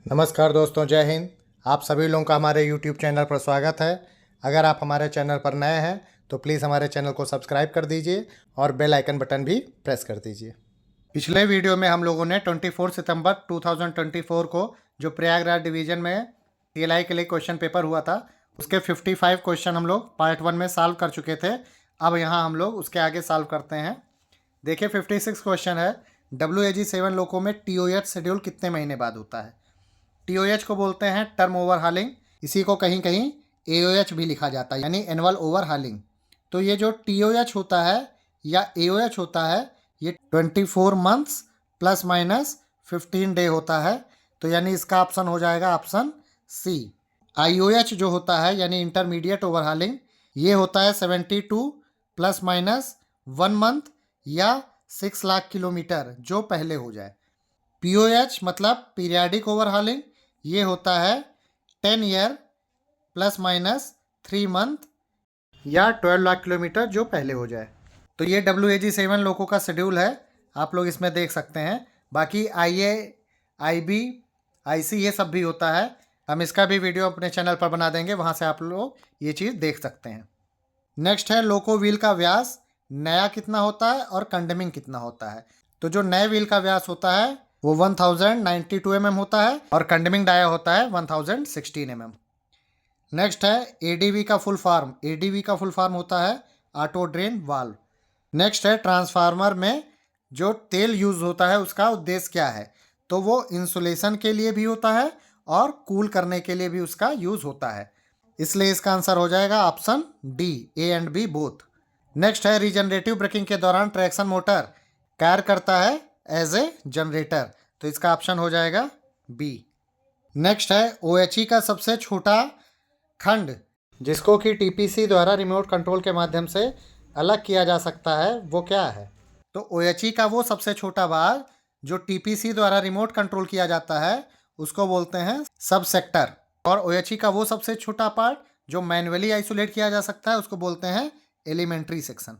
नमस्कार दोस्तों, जय हिंद। आप सभी लोगों का हमारे YouTube चैनल पर स्वागत है। अगर आप हमारे चैनल पर नए हैं तो प्लीज़ हमारे चैनल को सब्सक्राइब कर दीजिए और बेल आइकन बटन भी प्रेस कर दीजिए। पिछले वीडियो में हम लोगों ने 24 सितंबर 2024 को जो प्रयागराज डिवीज़न में TLI के लिए क्वेश्चन पेपर हुआ था, उसके 55 क्वेश्चन हम लोग पार्ट 1 में सॉल्व कर चुके थे। अब यहाँ हम लोग उसके आगे सॉल्व करते हैं। देखिए 56 क्वेश्चन है। WAG7 लोको में TOH शेड्यूल कितने महीने बाद होता है? TOH को बोलते हैं टर्म ओवर हालिंग। इसी को कहीं कहीं AOH भी लिखा जाता है, यानी एनुअल ओवर हालिंग। तो ये जो TOH होता है या AOH होता है, ये 24 मंथ्स प्लस माइनस 15 डे होता है। तो यानी इसका ऑप्शन हो जाएगा ऑप्शन सी। IOH जो होता है यानी इंटरमीडिएट ओवर हालिंग, ये होता है 72 प्लस माइनस 1 मंथ या 6 लाख किलोमीटर जो पहले हो जाए। POH मतलब पीरियाडिक ओवर हालिंग, ये होता है 10 ईयर प्लस माइनस 3 मंथ या 12 लाख किलोमीटर जो पहले हो जाए। तो ये WAG7 लोगों का शेड्यूल है, आप लोग इसमें देख सकते हैं। बाकी IA, IB, IC ये सब भी होता है। हम इसका भी वीडियो अपने चैनल पर बना देंगे, वहाँ से आप लोग ये चीज़ देख सकते हैं। नेक्स्ट है लोको व्हील का व्यास नया कितना होता है और कंडेमिंग कितना होता है। तो जो नए व्हील का व्यास होता है वो 1092 mm होता है और कंडेमिंग डाया होता है 1016 mm। नेक्स्ट है ADV का फुल फॉर्म। ADV का फुल फॉर्म होता है ऑटो ड्रेन वाल्व। नेक्स्ट है ट्रांसफार्मर में जो तेल यूज होता है उसका उद्देश्य क्या है? तो वो इंसुलेशन के लिए भी होता है और कूल करने के लिए भी उसका यूज होता है। इसलिए इसका आंसर हो जाएगा option D, A and B both. Next है रीजनरेटिव ब्रेकिंग के दौरान ट्रैक्शन मोटर कार्य करता है एज ए जनरेटर। तो इसका ऑप्शन हो जाएगा B। नेक्स्ट है OHE का सबसे छोटा खंड जिसको कि TPC द्वारा रिमोट कंट्रोल के माध्यम से अलग किया जा सकता है, वो क्या है? तो OHE का वो सबसे छोटा भाग जो TPC द्वारा रिमोट कंट्रोल किया जाता है उसको बोलते हैं सब सेक्टर, और OHE का वो सबसे छोटा पार्ट जो मैन्युअली आइसोलेट किया जा सकता है उसको बोलते हैं एलिमेंट्री सेक्शन।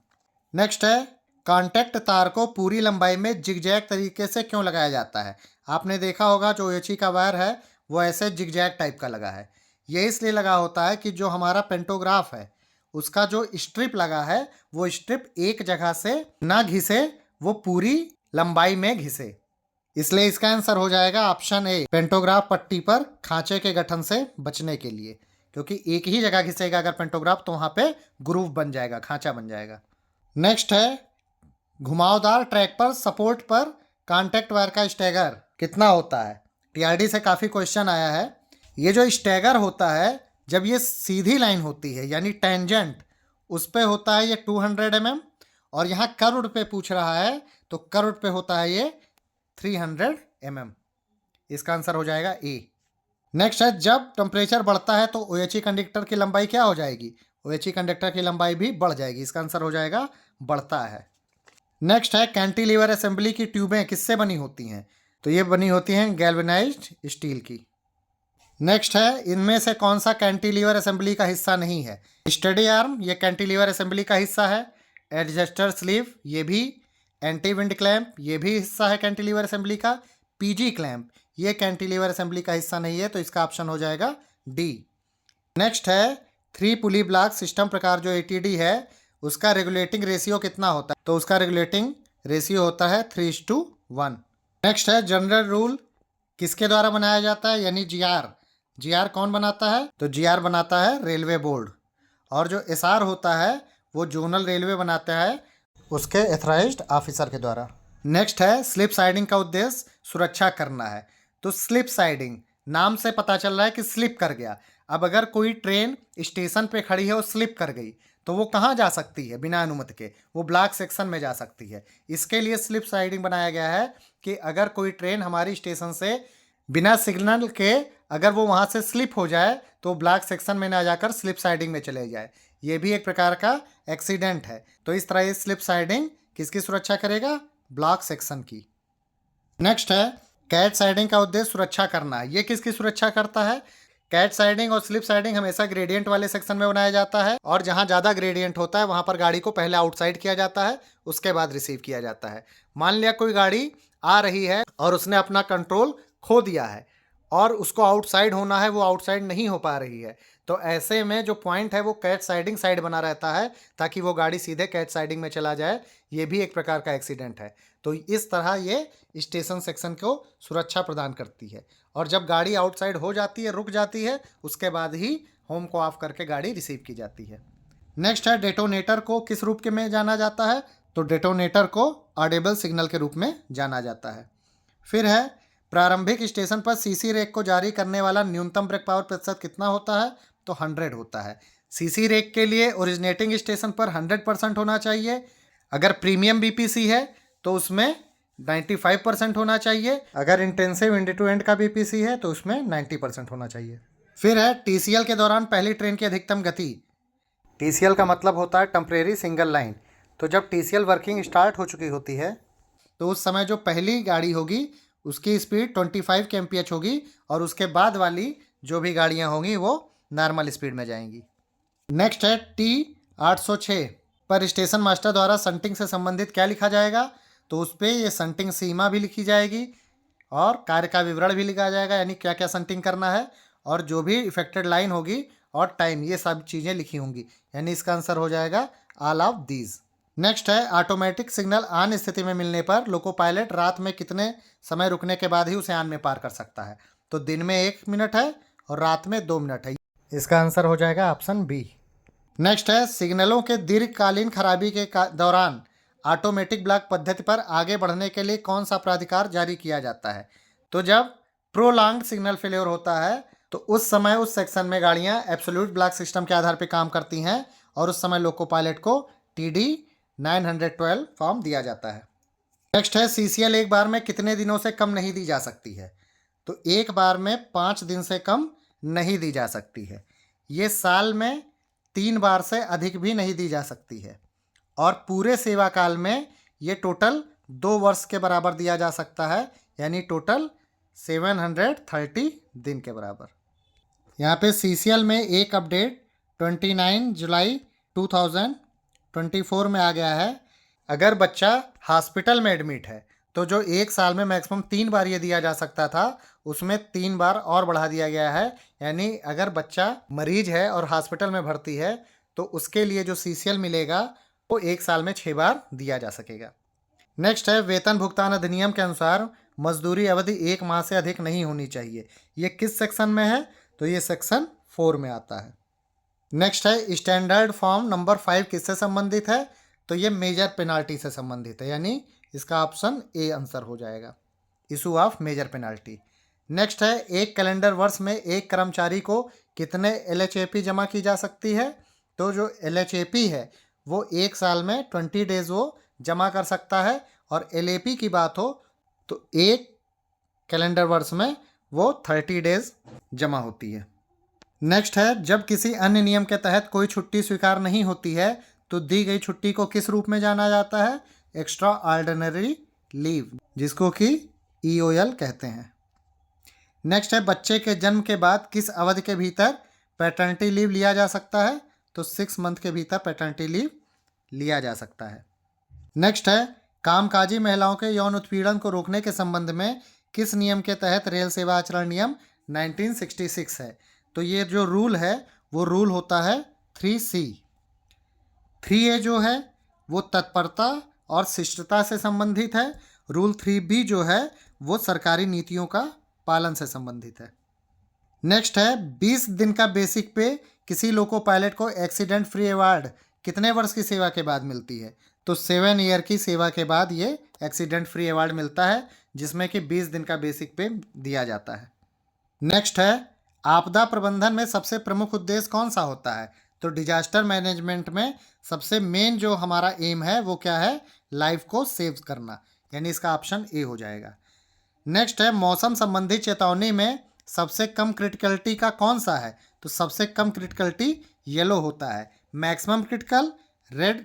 नेक्स्ट है कॉन्टैक्ट तार को पूरी लंबाई में जिगजैग तरीके से क्यों लगाया जाता है? आपने देखा होगा जो OHE का वायर है वो ऐसे जिगजैग टाइप का लगा है। ये इसलिए लगा होता है कि जो हमारा पेंटोग्राफ है उसका जो स्ट्रिप लगा है वो स्ट्रिप एक जगह से ना घिसे, वो पूरी लंबाई में घिसे। इसलिए इसका आंसर हो जाएगा ऑप्शन ए, पेंटोग्राफ पट्टी पर खांचे के गठन से बचने के लिए, क्योंकि एक ही जगह घिसेगा अगर पेंटोग्राफ तो वहां पे ग्रूव बन जाएगा, खांचा बन जाएगा। नेक्स्ट है घुमावदार ट्रैक पर सपोर्ट पर कांटेक्ट वायर का स्टैगर कितना होता है? TRD से काफ़ी क्वेश्चन आया है। ये जो स्टैगर होता है जब ये सीधी लाइन होती है यानी टेंजेंट, उस पे होता है ये 200 mm, और यहाँ कर्व्ड पे पूछ रहा है तो कर्व्ड पे होता है ये 300 mm। इसका आंसर हो जाएगा ए। नेक्स्ट है जब टेम्परेचर बढ़ता है तो OHE कंडक्टर की लंबाई क्या हो जाएगी? OHE कंडक्टर की लंबाई भी बढ़ जाएगी। इसका आंसर हो जाएगा बढ़ता है। नेक्स्ट है कैंटिलीवर असेंबली की ट्यूबें किससे बनी होती हैं? तो ये बनी होती हैं गैल्वेनाइज्ड स्टील की। नेक्स्ट है इनमें से कौन सा कैंटिलीवर असेंबली का हिस्सा नहीं है? स्टडी आर्म ये कैंटिलीवर असेंबली का हिस्सा है, एडजस्टर स्लीव ये भी, एंटी विंड क्लैंप ये भी हिस्सा है कैंटिलीवर असेंबली का, PG क्लैंप ये कैंटिलीवर असेंबली का हिस्सा नहीं है। तो इसका ऑप्शन हो जाएगा डी। नेक्स्ट है 3 पुली ब्लॉक सिस्टम प्रकार जो ATD है उसका रेगुलेटिंग रेशियो कितना होता है? तो उसका रेगुलेटिंग रेशियो होता है 3:1। नेक्स्ट है जनरल रूल किसके द्वारा बनाया जाता है यानी GR कौन बनाता है? तो GR बनाता है रेलवे बोर्ड, और जो SR होता है वो जोनल रेलवे बनाता है उसके एथराइज्ड ऑफिसर के द्वारा। नेक्स्ट है स्लिप साइडिंग का उद्देश्य सुरक्षा करना है। तो स्लिप साइडिंग नाम से पता चल रहा है कि स्लिप कर गया। अब अगर कोई ट्रेन स्टेशन पे खड़ी है और स्लिप कर गई तो वो कहाँ जा सकती है बिना अनुमति के? वो ब्लॉक सेक्शन में जा सकती है। इसके लिए स्लिप साइडिंग बनाया गया है कि अगर कोई ट्रेन हमारी स्टेशन से बिना सिग्नल के अगर वो वहाँ से स्लिप हो जाए तो ब्लॉक सेक्शन में ना जाकर स्लिप साइडिंग में चले जाए। ये भी एक प्रकार का एक्सीडेंट है। तो इस तरह ये स्लिप साइडिंग किसकी सुरक्षा करेगा? ब्लॉक सेक्शन की। नेक्स्ट है कैट साइडिंग का उद्देश्य सुरक्षा करना है। ये किसकी सुरक्षा करता है? कैट साइडिंग और स्लिप साइडिंग हमेशा ग्रेडियंट वाले सेक्शन में बनाया जाता है, और जहां ज़्यादा ग्रेडियंट होता है वहां पर गाड़ी को पहले आउटसाइड किया जाता है, उसके बाद रिसीव किया जाता है। मान लिया कोई गाड़ी आ रही है और उसने अपना कंट्रोल खो दिया है और उसको आउटसाइड होना है, वो आउटसाइड नहीं हो पा रही है। तो ऐसे में जो पॉइंट है वो कैट साइडिंग साइड बना रहता है ताकि वो गाड़ी सीधे कैट साइडिंग में चला जाए। ये भी एक प्रकार का एक्सीडेंट है। तो इस तरह ये स्टेशन सेक्शन को सुरक्षा प्रदान करती है। और जब गाड़ी आउटसाइड हो जाती है, रुक जाती है, उसके बाद ही होम को ऑफ करके गाड़ी रिसीव की जाती है। नेक्स्ट है डेटोनेटर को किस रूप के में जाना जाता है? तो डेटोनेटर को ऑडिबल सिग्नल के रूप में जाना जाता है। फिर है प्रारंभिक स्टेशन पर सीसी रेक को जारी करने वाला न्यूनतम ब्रेक पावर प्रतिशत कितना होता है? तो 100 होता है। सीसी रेक के लिए ओरिजिनेटिंग स्टेशन पर 100% होना चाहिए। अगर प्रीमियम बीपीसी है तो उसमें 95% होना चाहिए। अगर इंटेंसिव एंड टू एंड का बीपीसी है तो उसमें 90% होना चाहिए। फिर है टीसीएल के दौरान पहली ट्रेन की अधिकतम गति। टीसीएल का मतलब होता है टेम्परेरी सिंगल लाइन। तो जब टीसीएल वर्किंग स्टार्ट हो चुकी होती है तो उस समय जो पहली गाड़ी होगी उसकी स्पीड 25 kmph होगी और उसके बाद वाली जो भी गाड़ियां होंगी वो नॉर्मल स्पीड में जाएंगी। नेक्स्ट है T806 पर स्टेशन मास्टर द्वारा संटिंग से संबंधित क्या लिखा जाएगा? तो उस पर ये संटिंग सीमा भी लिखी जाएगी और कार्य का विवरण भी लिखा जाएगा, यानी क्या क्या संटिंग करना है और जो भी इफेक्टेड लाइन होगी और टाइम, ये सब चीज़ें लिखी होंगी। यानी इसका आंसर हो जाएगा ऑल ऑफ दीज। नेक्स्ट है ऑटोमेटिक सिग्नल ऑन स्थिति में मिलने पर लोको पायलट रात में कितने समय रुकने के बाद ही उसे ऑन में पार कर सकता है? तो दिन में 1 मिनट है और रात में 2 मिनट है। इसका आंसर हो जाएगा ऑप्शन बी। नेक्स्ट है सिग्नलों के दीर्घकालीन खराबी के दौरान ऑटोमेटिक ब्लॉक पद्धति पर आगे बढ़ने के लिए कौन सा प्राधिकार जारी किया जाता है? तो जब प्रोलॉन्ग्ड सिग्नल फेलियर होता है तो उस समय उस सेक्शन में गाड़ियां एब्सोल्यूट ब्लॉक सिस्टम के आधार पर काम करती हैं और उस समय लोको पायलट को TD 912 फॉर्म दिया जाता है। नेक्स्ट है CCL एक बार में कितने दिनों से कम नहीं दी जा सकती है? तो एक बार में 5 दिन से कम नहीं दी जा सकती है। ये साल में 3 बार से अधिक भी नहीं दी जा सकती है और पूरे सेवा काल में ये टोटल 2 वर्ष के बराबर दिया जा सकता है, यानी टोटल 730 दिन के बराबर। यहाँ पे CCL में एक अपडेट 29 जुलाई 2024 में आ गया है। अगर बच्चा हॉस्पिटल में एडमिट है तो जो एक साल में मैक्सिमम 3 बार ये दिया जा सकता था उसमें 3 बार और बढ़ा दिया गया है। यानी अगर बच्चा मरीज है और हॉस्पिटल में भर्ती है तो उसके लिए जो CCL मिलेगा वो एक साल में 6 बार दिया जा सकेगा। नेक्स्ट है वेतन भुगतान अधिनियम के अनुसार मजदूरी अवधि 1 माह से अधिक नहीं होनी चाहिए। ये किस सेक्शन में है? तो ये सेक्शन 4 में आता है। नेक्स्ट है स्टैंडर्ड फॉर्म नंबर 5 किससे संबंधित है? तो ये मेजर पेनाल्टी से संबंधित है, यानी इसका ऑप्शन ए आंसर हो जाएगा, issue of major penalty. Next है एक कैलेंडर वर्ष में एक कर्मचारी को कितने LHAP जमा की जा सकती है? तो जो LHAP है वो एक साल में 20 डेज वो जमा कर सकता है और LAP की बात हो तो एक कैलेंडर वर्ष में वो 30 डेज जमा होती है। नेक्स्ट है जब किसी अन्य नियम के तहत कोई छुट्टी स्वीकार नहीं होती है तो दी गई छुट्टी को किस रूप में जाना जाता है? एक्स्ट्रा ऑर्डिनरी लीव, जिसको कि EOL कहते हैं। नेक्स्ट है बच्चे के जन्म के बाद किस अवधि के भीतर पैटर्निटी लीव लिया जा सकता है? तो 6 मंथ के भीतर पैटर्निटी लीव लिया जा सकता है। नेक्स्ट है कामकाजी महिलाओं के यौन उत्पीड़न को रोकने के संबंध में किस नियम के तहत रेल सेवा आचरण नियम 1966 है? तो ये जो रूल है वो रूल होता है 3C। 3A जो है वो तत्परता और शिष्टता से संबंधित है। रूल 3B जो है वो सरकारी नीतियों का पालन से संबंधित है। नेक्स्ट है 20 दिन का बेसिक पे किसी लोको पायलट को एक्सीडेंट फ्री अवार्ड कितने वर्ष की सेवा के बाद मिलती है? तो 7 ईयर की सेवा के बाद ये एक्सीडेंट फ्री अवार्ड मिलता है, जिसमें कि 20 दिन का बेसिक पे दिया जाता है। नेक्स्ट है आपदा प्रबंधन में सबसे प्रमुख उद्देश्य कौन सा होता है? तो डिजास्टर मैनेजमेंट में सबसे मेन जो हमारा एम है वो क्या है? लाइफ को सेव करना, यानी इसका ऑप्शन ए हो जाएगा। नेक्स्ट है मौसम संबंधी चेतावनी में सबसे कम क्रिटिकलिटी का कौन सा है? तो सबसे कम क्रिटिकलिटी येलो होता है। मैक्सिमम क्रिटिकल रेड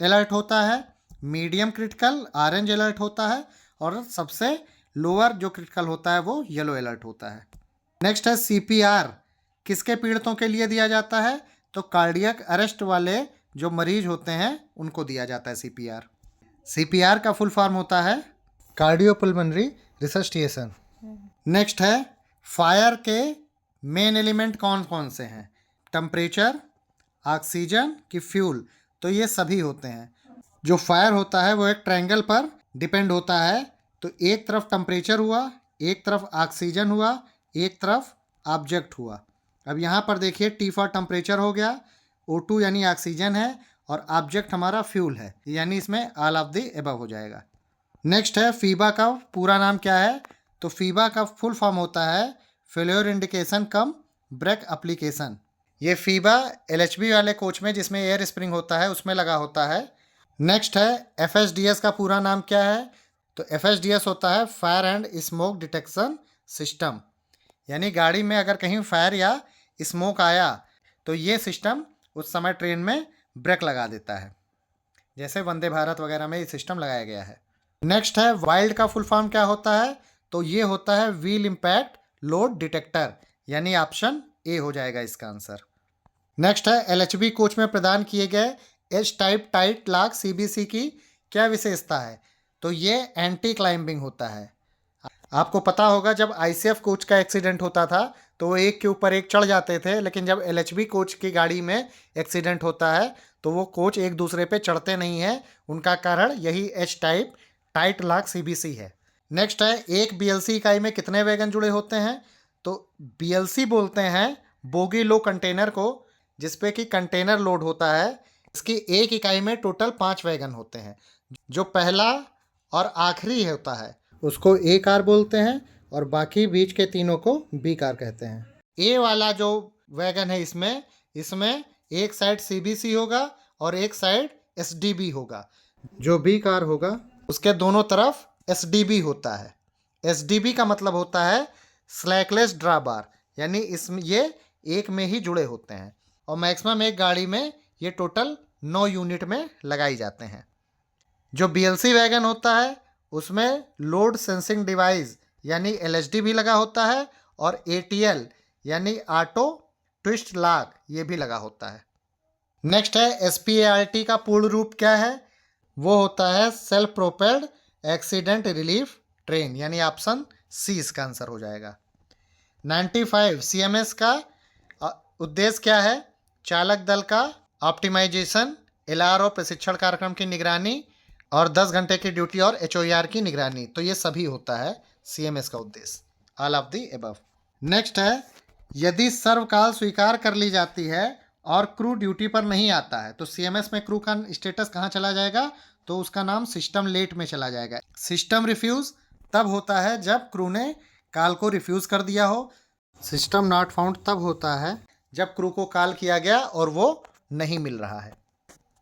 अलर्ट होता है, मीडियम क्रिटिकल ऑरेंज अलर्ट होता है और सबसे लोअर जो क्रिटिकल होता है वो येलो अलर्ट होता है। नेक्स्ट है CPR किसके पीड़ितों के लिए दिया जाता है? तो कार्डियक अरेस्ट वाले जो मरीज होते हैं उनको दिया जाता है CPR। CPR का फुल फॉर्म होता है कार्डियोपल्मोनरी रिसस्टेशन। नेक्स्ट है फायर के मेन एलिमेंट कौन कौन से हैं? टेम्परेचर, ऑक्सीजन कि फ्यूल? तो ये सभी होते हैं। जो फायर होता है वो एक ट्रायंगल पर डिपेंड होता है। तो एक तरफ टेम्परेचर हुआ, एक तरफ ऑक्सीजन हुआ, एक तरफ ऑब्जेक्ट हुआ। अब यहाँ पर देखिए टी फॉर टेम्परेचर हो गया, O2 यानी ऑक्सीजन है, और ऑब्जेक्ट हमारा फ्यूल है, यानी इसमें ऑल ऑफ द एबव हो जाएगा। नेक्स्ट है फीबा का पूरा नाम क्या है? तो फीबा का फुल फॉर्म होता है फेल्योर इंडिकेशन कम ब्रेक एप्लीकेशन। ये फीबा LHB वाले कोच में जिसमें एयर स्प्रिंग होता है उसमें लगा होता है। नेक्स्ट है FSDS का पूरा नाम क्या है? तो FSDS होता है fire and smoke detection system, यानी गाड़ी में अगर कहीं फायर या स्मोक आया तो ये सिस्टम उस समय ट्रेन में ब्रेक लगा देता है, जैसे वंदे भारत वगैरह में ये सिस्टम लगाया गया है। नेक्स्ट है वाइल्ड का फुल फॉर्म क्या होता है? तो ये होता है व्हील इम्पैक्ट लोड डिटेक्टर, यानी ऑप्शन ए हो जाएगा इसका आंसर। नेक्स्ट है LHB कोच में प्रदान किए गए H type tight lock CBC की क्या विशेषता है? तो ये एंटी क्लाइंबिंग होता है। आपको पता होगा जब ICF कोच का एक्सीडेंट होता था तो वो एक के ऊपर एक चढ़ जाते थे, लेकिन जब LHB कोच की गाड़ी में एक्सीडेंट होता है तो वो कोच एक दूसरे पे चढ़ते नहीं है। उनका कारण यही H type tight lock CBC है। नेक्स्ट है एक BLC इकाई में कितने वैगन जुड़े होते हैं? तो BLC बोलते हैं बोगी लो कंटेनर को, जिसपे कि कंटेनर लोड होता है। इसकी एक इकाई में टोटल 5 वैगन होते हैं। जो पहला और आखिरी होता है उसको A कार बोलते हैं, और बाकी बीच के तीनों को B कार कहते हैं। A वाला जो वैगन है इसमें एक साइड CBC होगा और एक साइड SDB होगा। जो B कार होगा उसके दोनों तरफ SDB होता है। SDB का मतलब होता है स्लैकलेस ड्रॉबार, यानी इसमें ये एक में ही जुड़े होते हैं, और मैक्सिमम एक गाड़ी में ये टोटल 9 यूनिट में लगाई जाते हैं। जो BLC वैगन होता है उसमें लोड सेंसिंग डिवाइस यानी LSD भी लगा होता है, और ATL यानी ऑटो ट्विस्ट लॉक ये भी लगा होता है। नेक्स्ट है SPART का पूर्ण रूप क्या है? वो होता है self propelled accident relief train, यानी ऑप्शन C इसका आंसर हो जाएगा। 95 CMS का उद्देश्य क्या है? चालक दल का ऑप्टिमाइजेशन, LR और प्रशिक्षण कार्यक्रम की निगरानी, और 10 घंटे की ड्यूटी और HOAR की निगरानी। तो ये सभी होता है CMS का उद्देश्य, all of the above. Next है यदि सर्वकाल स्वीकार कर ली जाती है और क्रू ड्यूटी पर नहीं आता है तो CMS में क्रू का स्टेटस कहाँ चला जाएगा? तो उसका नाम सिस्टम लेट में चला जाएगा। सिस्टम रिफ्यूज तब होता है जब क्रू ने कॉल को रिफ्यूज कर दिया हो। सिस्टम नॉट फाउंड तब होता है जब क्रू को कॉल किया गया और वो नहीं मिल रहा है।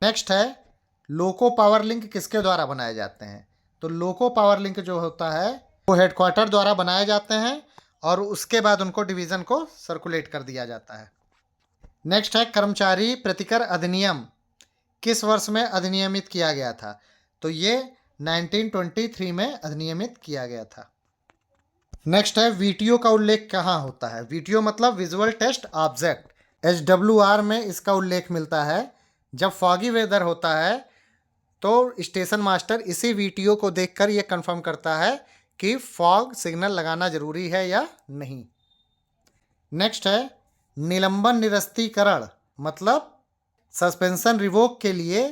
नेक्स्ट है लोको पावर लिंक किसके द्वारा बनाए जाते हैं? तो लोको पावर लिंक जो होता है वो हेडक्वार्टर द्वारा बनाए जाते हैं, और उसके बाद उनको डिवीज़न को सर्कुलेट कर दिया जाता है। नेक्स्ट है कर्मचारी प्रतिकर अधिनियम किस वर्ष में अधिनियमित किया गया था? तो ये 1923 में अधिनियमित किया गया था। नेक्स्ट है VTO का उल्लेख कहाँ होता है? VTO मतलब विजुअल टेस्ट ऑब्जेक्ट, HWR में इसका उल्लेख मिलता है। जब फॉगी वेदर होता है तो स्टेशन मास्टर इसी VTO को देखकर ये कंफर्म करता है कि फॉग सिग्नल लगाना जरूरी है या नहीं। नेक्स्ट है निलंबन निरस्तीकरण मतलब सस्पेंशन रिवोक के लिए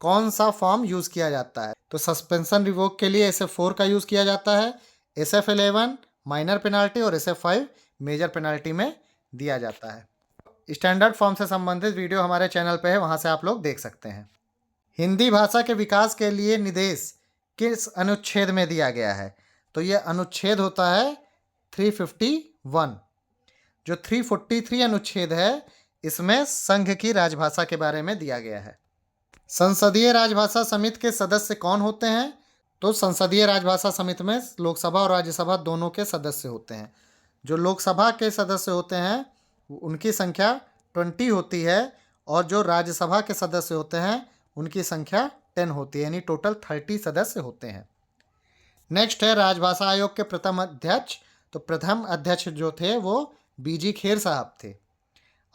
कौन सा फॉर्म यूज़ किया जाता है? तो सस्पेंशन रिवोक के लिए SF4 का यूज़ किया जाता है, SF11 माइनर पेनाल्टी और SF5 मेजर पेनाल्टी में दिया जाता है। स्टैंडर्ड फॉर्म से संबंधित वीडियो हमारे चैनल पे है, वहाँ से आप लोग देख सकते हैं। हिंदी भाषा के विकास के लिए निर्देश किस अनुच्छेद में दिया गया है? तो ये अनुच्छेद होता है 351। जो 343 अनुच्छेद है इसमें संघ की राजभाषा के बारे में दिया गया है। संसदीय राजभाषा समिति के सदस्य कौन होते हैं? तो संसदीय राजभाषा समिति में लोकसभा और राज्यसभा दोनों के सदस्य होते हैं। जो लोकसभा के सदस्य होते हैं उनकी संख्या 20 होती है, और जो राज्यसभा के सदस्य होते हैं उनकी संख्या 10 होती है, यानी टोटल 30 सदस्य होते हैं। नेक्स्ट है राजभाषा आयोग के प्रथम अध्यक्ष। तो प्रथम अध्यक्ष जो थे वो BG खेर साहब थे,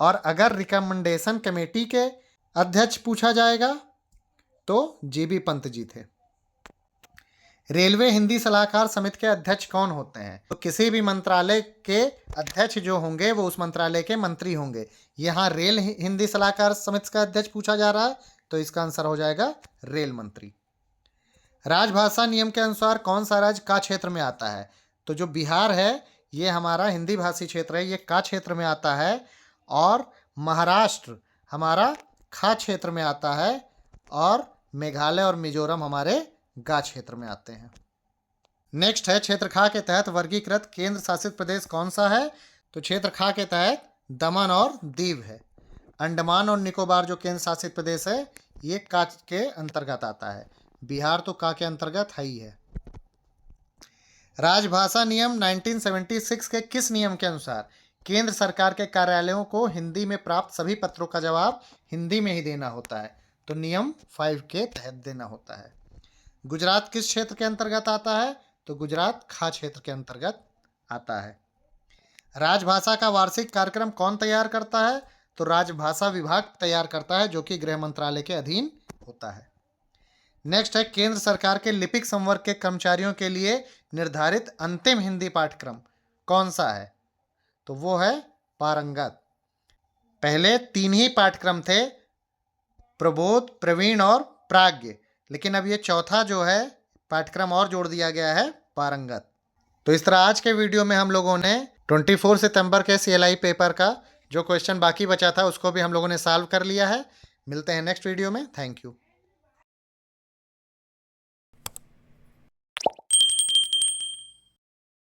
और अगर रिकमेंडेशन कमेटी के अध्यक्ष पूछा जाएगा तो GB पंत जी थे। रेलवे हिंदी सलाहकार समिति के अध्यक्ष कौन होते हैं? तो किसी भी मंत्रालय के अध्यक्ष जो होंगे वो उस मंत्रालय के मंत्री होंगे। यहाँ रेल हिंदी सलाहकार समिति का अध्यक्ष पूछा जा रहा है, तो इसका आंसर हो जाएगा रेल मंत्री। राजभाषा नियम के अनुसार कौन सा राज्य का क्षेत्र में आता है? तो जो बिहार है ये हमारा हिंदी भाषी क्षेत्र है, ये का क्षेत्र में आता है, और महाराष्ट्र हमारा खा क्षेत्र में आता है, और मेघालय और मिजोरम हमारे गा क्षेत्र में आते हैं। नेक्स्ट है, क्षेत्र खा के तहत वर्गीकृत केंद्र शासित प्रदेश कौन सा है? तो क्षेत्र खा के तहत दमन और दीव है। अंडमान और निकोबार जो केंद्र शासित प्रदेश है ये का के अंतर्गत आता है। बिहार तो का के अंतर्गत है ही है। राजभाषा नियम 1976 के किस नियम के अनुसार केंद्र सरकार के कार्यालयों को हिंदी में प्राप्त सभी पत्रों का जवाब हिंदी में ही देना होता है? तो नियम 5 के तहत देना होता है। गुजरात किस क्षेत्र के अंतर्गत आता है? तो गुजरात खा क्षेत्र के अंतर्गत आता है। राजभाषा का वार्षिक कार्यक्रम कौन तैयार करता है? तो राजभाषा विभाग तैयार करता है, जो कि गृह मंत्रालय के अधीन होता है। नेक्स्ट है, केंद्र सरकार के लिपिक संवर्ग के कर्मचारियों के लिए निर्धारित अंतिम हिंदी पाठ्यक्रम कौन सा है? तो वो है पारंगत। पहले 3 ही पाठ्यक्रम थे, प्रबोध, प्रवीण और प्राज्ञ, लेकिन अब ये चौथा जो है पाठ्यक्रम और जोड़ दिया गया है, पारंगत। तो इस तरह आज के वीडियो में हम लोगों ने 24 सितंबर के CLI पेपर का जो क्वेश्चन बाकी बचा था उसको भी हम लोगों ने सॉल्व कर लिया है। मिलते हैं नेक्स्ट वीडियो में। Thank you.